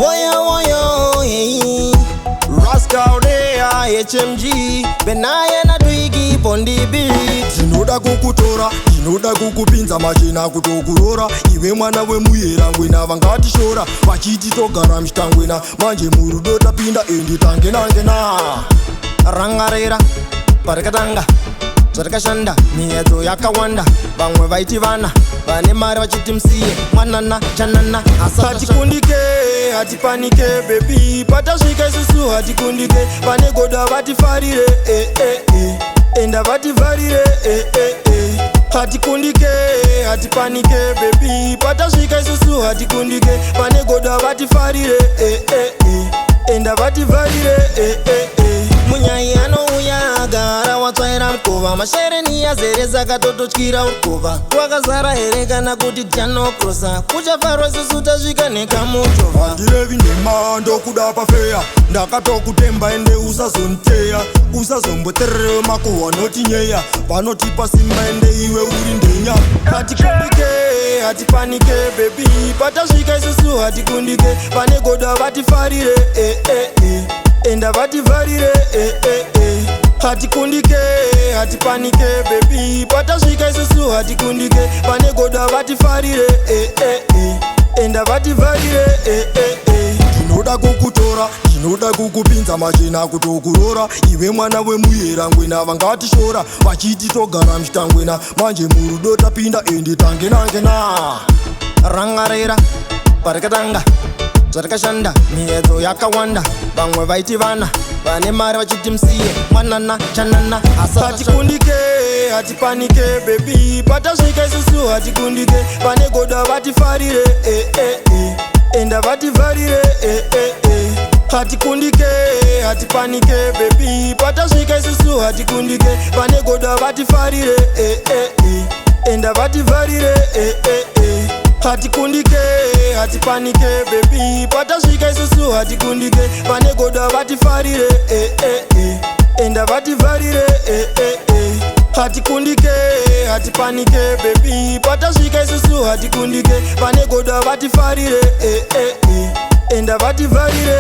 woyo, hey. Rascarl Deya, HMG, Benaiah na Dwiggy, Bondi beat. Tinoda kukutora, tinoda kukupinza machina kutokurora. Iwe mwana wemuyera ngwena vangatishora. Vachiti togara mshitangwena, manje murudo tapinda endi tangenangena. Rangarira, parikatanga, zvatakashanda, miedzo yakawanda. Vamwe vaiti vana, vane mari vachiti msiye mwanana chanana. Hatikundike, hatipanike baby, patasvika isusu hatikundike. Pane goda vatifarire, enda vatifarire, hatikundike, hatipanike baby, patasvika isusu hatikundike. Pane goda vatifarire, enda vatifarire, munyai anouya agara watsvaira mukova. Mashaireni yazereza katototyira ukova. Wakazara here kana kuti tianokrosa. Kuchafarwa isusu tasvika nekamuchovha. Handirevi nhema ndokuda pafeya. Ndakatokutemba ende usazonteya. Usazomboterere makuhwa notinyeya. Vanotipa simba ende iwe uri ndenya. Hatikundike, hatipanike baby, patasvika isusu hatikundike. Pane goda vatifarire, enda vatifarire, hatikundike, hatipanike baby, patasvika isusu hatikundike. Pane goda vatifarire, enda vatifarire, Tinoda kukutora, tinoda kukupinza machina kutokurora. Iwe mwana wemuyera ngwena vangatishora. Vachiti togara mshitangwena, manje murudo tapinda endi tangenangena. rangarira, parikatanga, zvatakashanda, miedzo yakawanda. Vamwe vaiti vana, vane mari vachiti msiye mwanana chanana. Hatikundike, hatipanike baby, patasvika isusu hatikundike. Pane goda vatifarire, enda vatifarire, hatikundike, hatipanike baby, patasvika isusu hatikundike. Pane goda vatifarire, enda vatifarire, hatikundike, hatipanike baby, patasvika isusu hatikundike. Pane goda vatifarire, enda vatifarire, hatikundike, hatipanike baby, patasvika isusu hatikundike. Pane goda vatifarire, enda vatifarire,